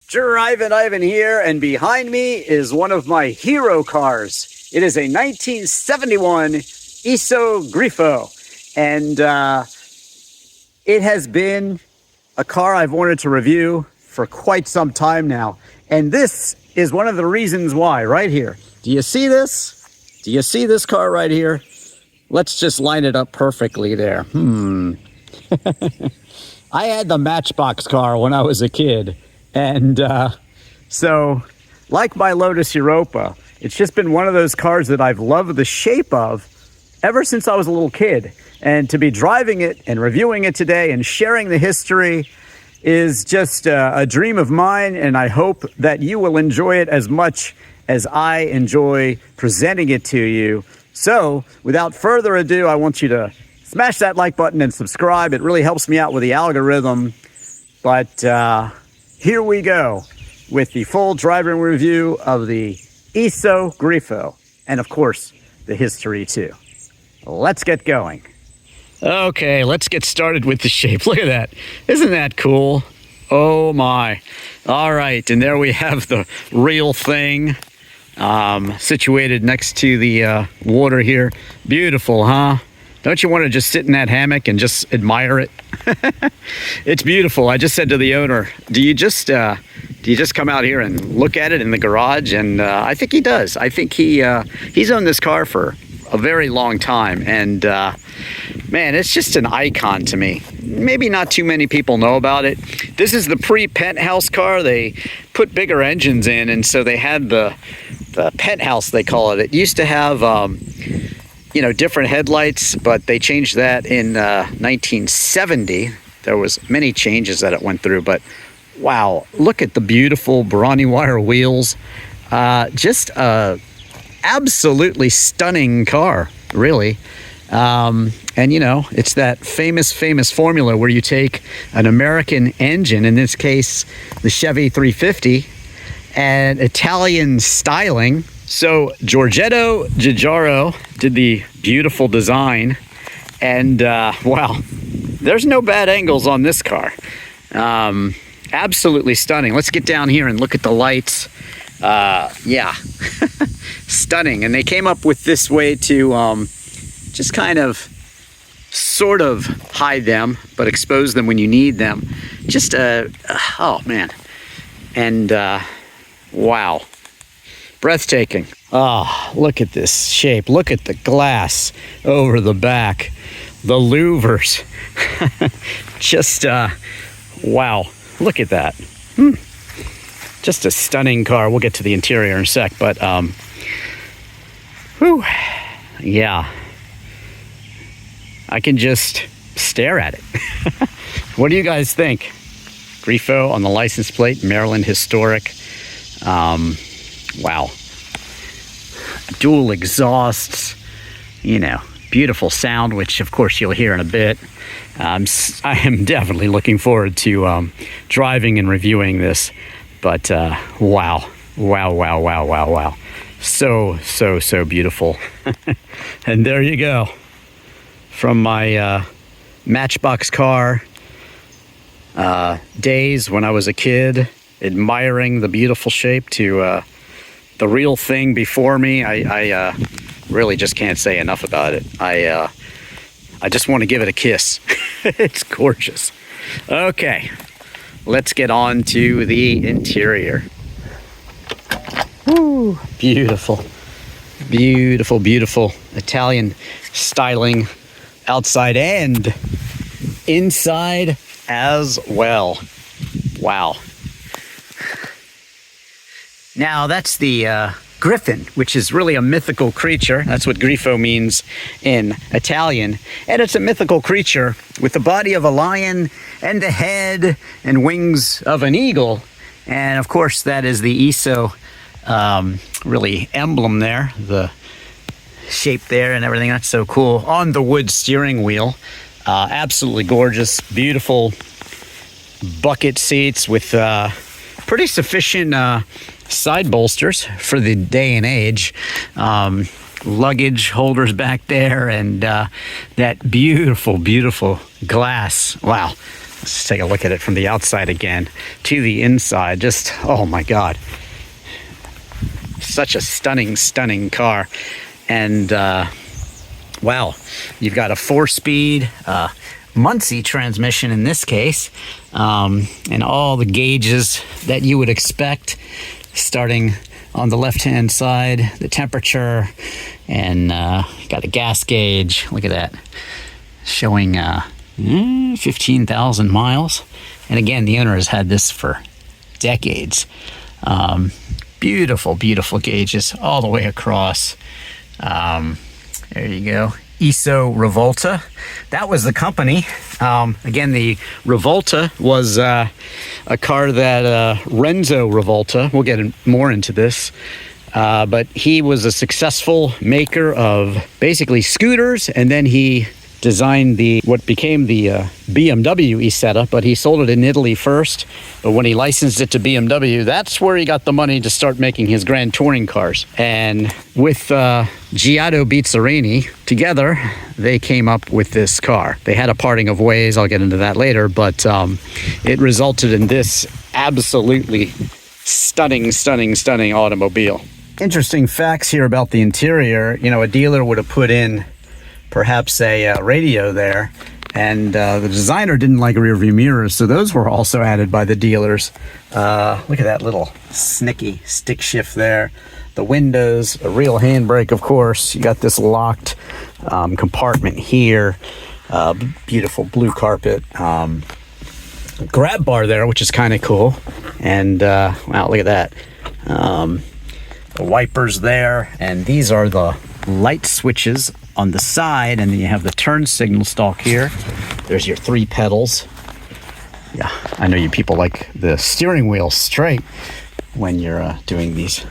Drivin Ivan here, and behind me is one of my hero cars. It is a 1971 Iso Grifo, and it has been a car I've wanted to review for quite some time now. And this is one of the reasons why, right here. Do you see this? Do you see this car right here? Let's just line it up perfectly there. I had the Matchbox car when I was a kid. And so, like my Lotus Europa, it's just been one of those cars that I've loved the shape of ever since I was a little kid. And to be driving it and reviewing it today and sharing the history is just a dream of mine. And I hope that you will enjoy it as much as I enjoy presenting it to you. So, without further ado, I want you to smash that like button and subscribe. It really helps me out with the algorithm. But here we go with the full driving review of the Iso Grifo, and of course, the history too. Let's get going. Okay, let's get started with the shape. Look at that. Isn't that cool? Oh my. All right, and there we have the real thing situated next to the water here. Beautiful, huh? Don't you want to just sit in that hammock and just admire it? It's beautiful. I just said to the owner, do you just come out here and look at it in the garage? And I think he does. I think he's owned this car for a very long time. And man, it's just an icon to me. Maybe not too many people know about it. This is the pre-penthouse car. They put bigger engines in, and so they had the penthouse, they call it. It used to have different headlights, but they changed that in 1970. There was many changes that it went through, but wow, look at the beautiful brawny wire wheels. Just a absolutely stunning car, really. And it's that famous formula where you take an American engine, in this case, the Chevy 350, and Italian styling. So Giorgetto Giugiaro did the beautiful design, and wow, there's no bad angles on this car. Absolutely stunning. Let's get down here and look at the lights. Yeah, stunning. And they came up with this way to just kind of sort of hide them, but expose them when you need them. Just oh man, and wow. Breathtaking. Oh, look at this shape. Look at the glass over the back. The louvers. Just, wow. Look at that. Just a stunning car. We'll get to the interior in a sec, but, whew. Yeah. I can just stare at it. What do you guys think? Grifo on the license plate, Maryland Historic. Wow. Dual exhausts, beautiful sound, which of course you'll hear in a bit. I am definitely looking forward to driving and reviewing this, but wow. So beautiful. And there you go. From my Matchbox car days when I was a kid, admiring the beautiful shape, to the real thing before me. I really just can't say enough about it. I just want to give it a kiss. It's gorgeous. Okay, let's get on to the interior. Woo, beautiful. Beautiful Italian styling outside and inside as well. Wow. Now, that's the griffin, which is really a mythical creature. That's what Grifo means in Italian. And it's a mythical creature with the body of a lion and the head and wings of an eagle. And, of course, that is the Iso really emblem there, the shape there and everything. That's so cool. On the wood steering wheel. Absolutely gorgeous, beautiful bucket seats with pretty sufficient side bolsters for the day and age. Luggage holders back there, and that beautiful glass. Wow. Let's take a look at it from the outside again to the inside. Just, oh my God. Such a stunning, stunning car. And wow, you've got a 4-speed Muncie transmission in this case, and all the gauges that you would expect, starting on the left-hand side, the temperature, and got a gas gauge. Look at that, showing 15,000 miles. And again, the owner has had this for decades. Beautiful, beautiful gauges all the way across. There you go. Iso Revolta. That was the company. Again, the Revolta was a car that Renzo Revolta, we'll get more into this, but he was a successful maker of basically scooters, and then he designed what became the BMW Isetta, but he sold it in Italy first. But when he licensed it to BMW, that's where he got the money to start making his grand touring cars. And with Giotto Bizzarini, together, they came up with this car. They had a parting of ways, I'll get into that later, but it resulted in this absolutely stunning, stunning, stunning automobile. Interesting facts here about the interior. You know, a dealer would have put in perhaps a radio there, and the designer didn't like rear view mirrors, so those were also added by the dealers. Look at that little snicky stick shift there. The windows, a real handbrake, of course. You got this locked compartment here. Beautiful blue carpet. Grab bar there, which is kind of cool. And wow, look at that. The wipers there, and these are the light switches on the side, and then you have the turn signal stalk here. There's your 3 pedals. Yeah, I know you people like the steering wheel straight when you're doing these.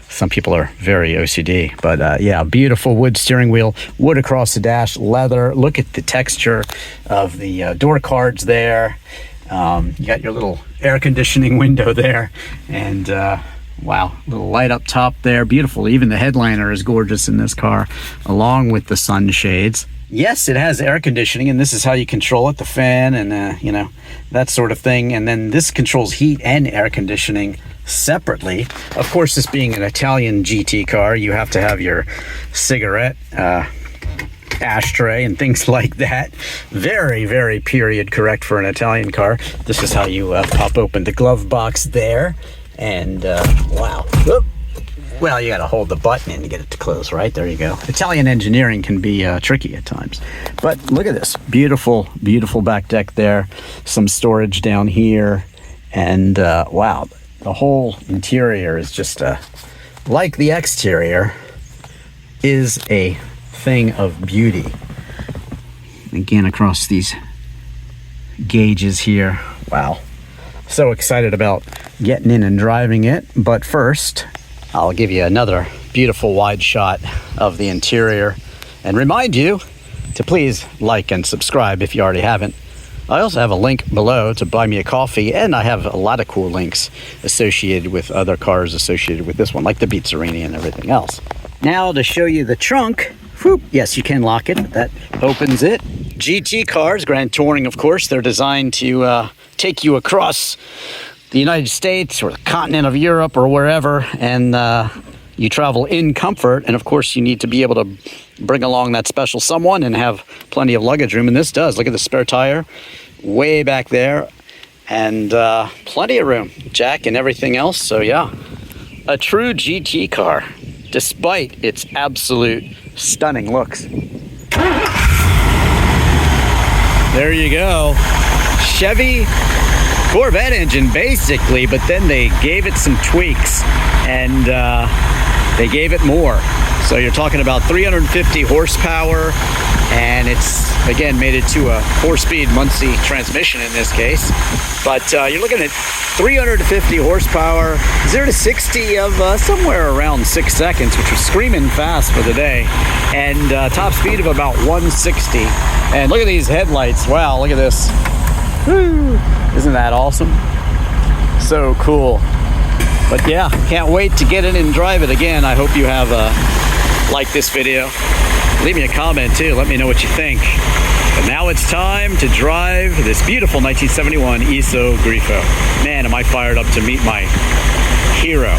Some people are very OCD, but yeah, beautiful wood steering wheel, wood across the dash, leather. Look at the texture of the door cards there. You got your little air conditioning window there, and wow, little light up top there. Beautiful. Even the headliner is gorgeous in this car, along with the sunshades. Yes, it has air conditioning, and this is how you control it, the fan and, you know, that sort of thing. And then this controls heat and air conditioning separately. Of course, this being an Italian GT car, you have to have your cigarette ashtray and things like that. Very, very period correct for an Italian car. This is how you pop open the glove box there. And wow. Whoop. Well, you got to hold the button in to get it to close, right? There you go. Italian engineering can be tricky at times. But look at this. Beautiful, beautiful back deck there. Some storage down here. And wow, the whole interior is just like the exterior, is a thing of beauty. Again, across these gauges here. Wow. So excited about getting in and driving it. But first, I'll give you another beautiful wide shot of the interior and remind you to please like and subscribe if you already haven't. I also have a link below to buy me a coffee, and I have a lot of cool links associated with other cars associated with this one, like the Bizzarini and everything else. Now to show you the trunk. Whoop. Yes, you can lock it. That opens it. GT cars, Grand Touring, of course, they're designed to take you across the United States or the continent of Europe or wherever, and you travel in comfort. And of course, you need to be able to bring along that special someone and have plenty of luggage room, and this does. Look at the spare tire way back there, and plenty of room, jack and everything else. So yeah, a true GT car, despite its absolute stunning looks. There you go. Chevy Corvette engine basically, but then they gave it some tweaks, and they gave it more. So you're talking about 350 horsepower, and it's again made it to a 4-speed Muncie transmission in this case. But you're looking at 350 horsepower, 0 to 60 of somewhere around 6 seconds, which was screaming fast for the day, and top speed of about 160. And look at these headlights. Wow, look at this. Woo. Isn't that awesome? So cool. But yeah, can't wait to get in and drive it again. I hope you have liked this video. Leave me a comment too. Let me know what you think. And now it's time to drive this beautiful 1971 Iso Grifo. Man, am I fired up to meet my hero.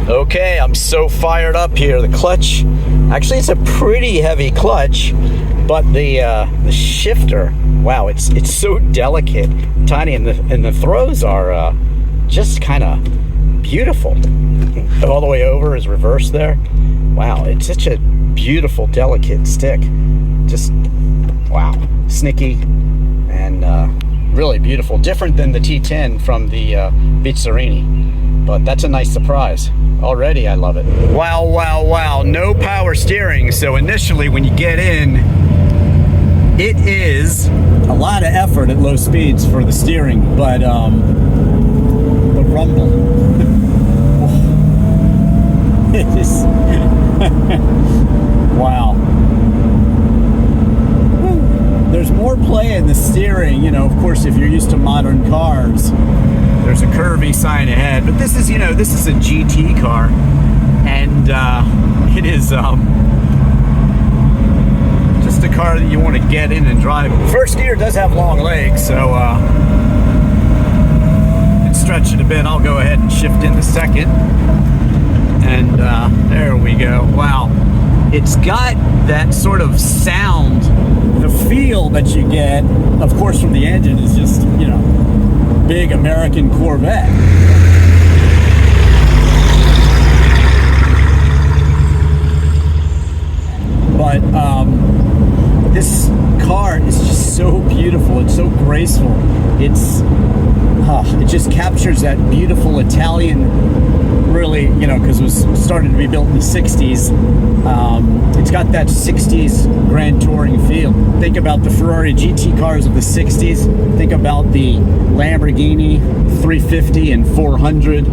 Okay, I'm so fired up here. The clutch, actually it's a pretty heavy clutch, but the shifter, wow, it's so delicate, tiny, and the throws are just kind of beautiful. All the way over is reverse there. Wow, it's such a beautiful, delicate stick. Just, wow, snicky and really beautiful. Different than the T10 from the Beatle, but that's a nice surprise. Already, I love it. Wow, wow, wow. No power steering. So initially, when you get in, it is a lot of effort at low speeds for the steering, but the rumble. It is. Wow. There's more play in the steering, you know, of course, if you're used to modern cars. There's a curvy sign ahead, but this is, you know, this is a GT car, and it is just a car that you want to get in and drive. First gear does have long legs, so and stretch it a bit. I'll go ahead and shift into second, and there we go. Wow, it's got that sort of sound, the feel that you get, of course, from the engine is just, you know, big American Corvette. But this car is just so beautiful. It's so graceful. It just captures that beautiful Italian, really, you know, because it was started to be built in the 60s. It's got that 60s Grand Touring feel. Think about the Ferrari GT cars of the 60s. Think about the Lamborghini 350 and 400.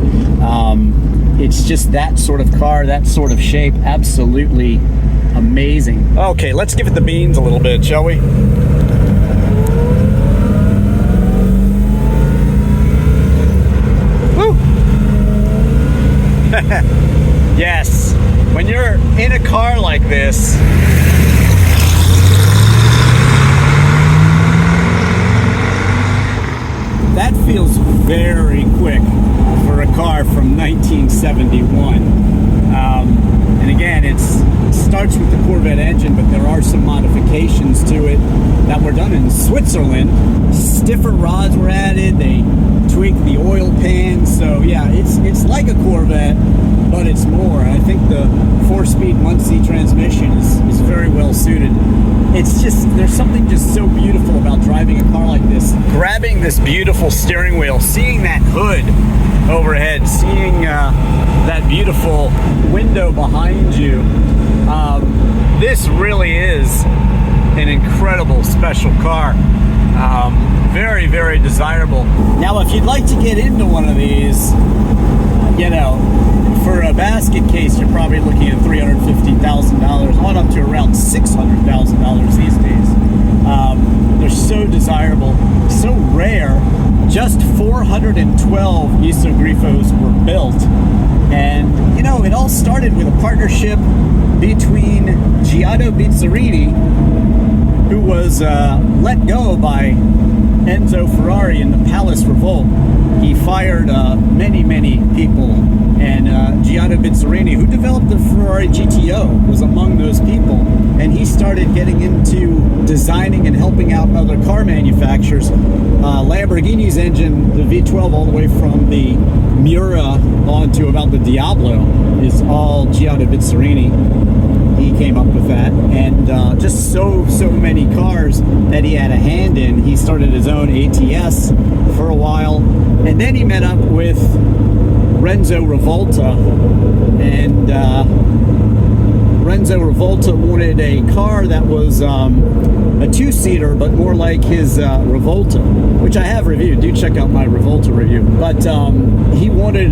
It's just that sort of car, that sort of shape. Absolutely amazing. Okay, let's give it the beans a little bit, shall we? Woo! Yes, when you're in a car like this, that feels very quick for a car from 1971. And again, it starts with the Corvette engine, but there are some modifications to it that were done in Switzerland. Stiffer rods were added, they tweaked the oil pan, so yeah, it's like a Corvette, but it's more. I think the 4-speed Muncie transmission is very well suited. It's just, there's something just so beautiful about driving a car like this. Grabbing this beautiful steering wheel, seeing that hood overhead, seeing that beautiful window behind you. This really is an incredible special car. Very, very desirable. Now, if you'd like to get into one of these, you know, for a basket case, you're probably looking at $350,000, on up to around $600,000 these days. They're so desirable, so rare. Just 412 Iso Grifos were built. And, you know, it all started with a partnership between Beatle, who was let go by Enzo Ferrari in the Palace Revolt. He fired many, many people, and Beatle, who developed the Ferrari GTO, was among those people, and he started getting into designing and helping out other car manufacturers. Lamborghini's engine, the V12, all the way from the Miura on to about the Diablo, is all Beatle. He came up with that, and just so many cars that he had a hand in. He started his own ATS for a while, and then he met up with Renzo Revolta, and Renzo Revolta wanted a car that was a two-seater, but more like his Revolta, which I have reviewed. Do check out my Revolta review. you. But he wanted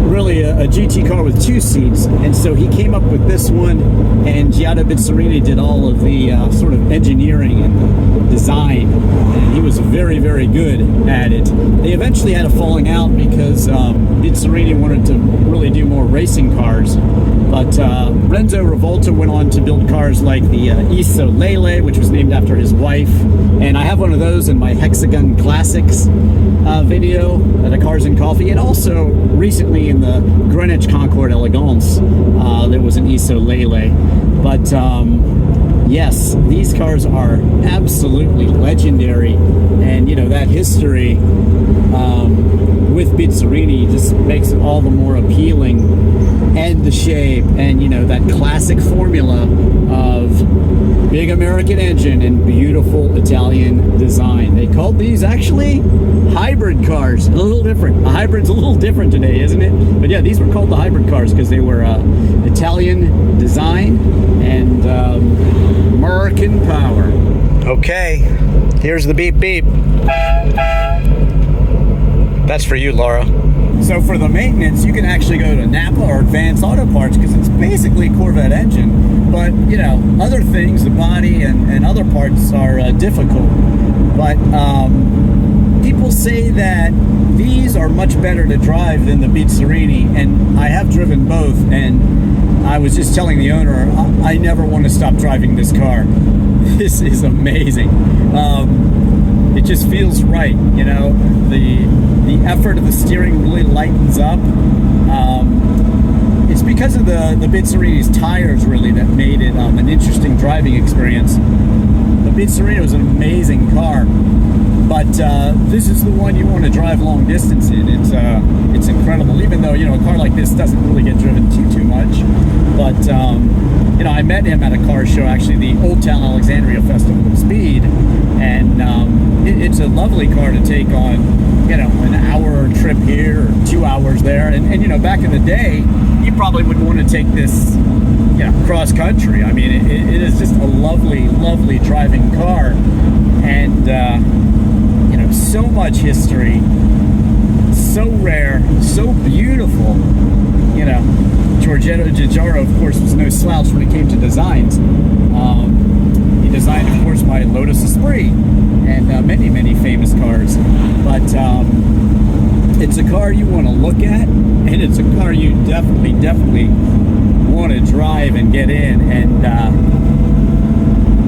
really a GT car with 2 seats, and so he came up with this one, and Giada Bizzarini did all of the sort of engineering and design, and he was very, very good at it. They eventually had a falling out because Bizzarini wanted to really do more racing cars, but Renzo Revolta went on to build cars like the Iso Lele, which was named after his wife, and I have one of those in my Hexagon Classics video at a Cars and Coffee, and also recently in the Greenwich Concorde Elegance there was an Iso Lele. But yes, these cars are absolutely legendary, and you know, that history with Bizzarini just makes it all the more appealing, and the shape, and you know, that classic formula of big American engine and beautiful Italian design. They called these actually hybrid cars. A little different. A hybrid's a little different today, isn't it? But yeah, these were called the hybrid cars because they were Italian design and American power. Okay, here's the beep beep. That's for you, Laura. So for the maintenance, you can actually go to Napa or Advanced Auto Parts because it's basically a Corvette engine. But, you know, other things, the body and other parts are difficult. But people say that these are much better to drive than the Bizzarini, and I have driven both, and I was just telling the owner, I never want to stop driving this car. This is amazing. It just feels right, you know. The effort of the steering really lightens up. It's because of the Bizzarini's tires, really, that made it an interesting driving experience. The Bizzarini was an amazing car, but this is the one you want to drive long distance in. It's incredible, even though, you know, a car like this doesn't really get driven too much. But you know, I met him at a car show, actually, the Old Town Alexandria Festival of Speed, and it's a lovely car to take on, you know, an hour trip here or 2 hours there. And you know, back in the day, you probably would want to take this, you know, cross country. I mean, it is just a lovely, lovely driving car, and you know, so much history, so rare, so beautiful. You know, Giorgetto Giugiaro, of course, was no slouch when it came to designs. He designed, of course, my Lotus Esprit and many, many famous cars. But it's a car you want to look at, and it's a car you definitely want to drive and get in. And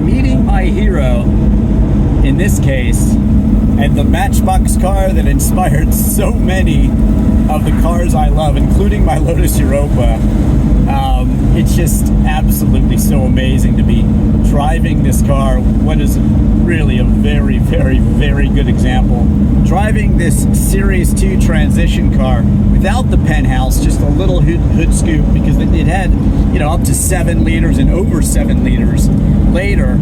meeting my hero, in this case, and the Matchbox car that inspired so many of the cars I love, including my Lotus Europa. It's just absolutely so amazing to be driving this car. What is really a very, very, very good example. Driving this Series 2 transition car without the penthouse, just a little hood scoop, because it had, you know, up to 7 liters and over 7 liters later.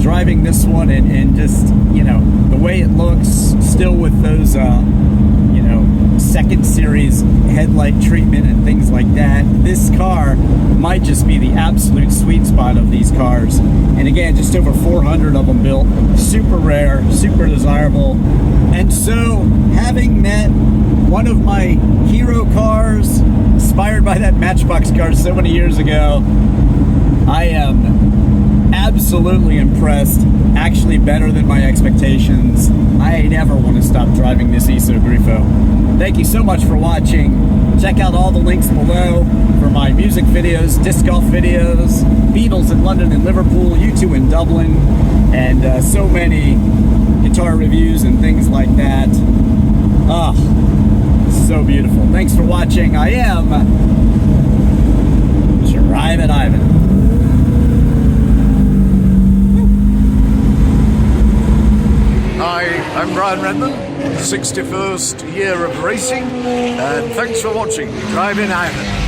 Driving this one and just, you know, the way it looks, still with those, you know, second series headlight treatment and things like that. This car might just be the absolute sweet spot of these cars. And again, just over 400 of them built. Super rare, super desirable. And so, having met one of my hero cars, inspired by that Matchbox car so many years ago, I am absolutely impressed. Actually better than my expectations. I never want to stop driving this Iso Grifo. Thank you so much for watching. Check out all the links below for my music videos, disc golf videos, Beatles in London and Liverpool, U2 in Dublin, and so many guitar reviews and things like that. Ah, so beautiful. Thanks for watching. I am Drivin Ivan. Hi, I'm Brian Redman, 61st year of racing, and thanks for watching Drivin Ivan.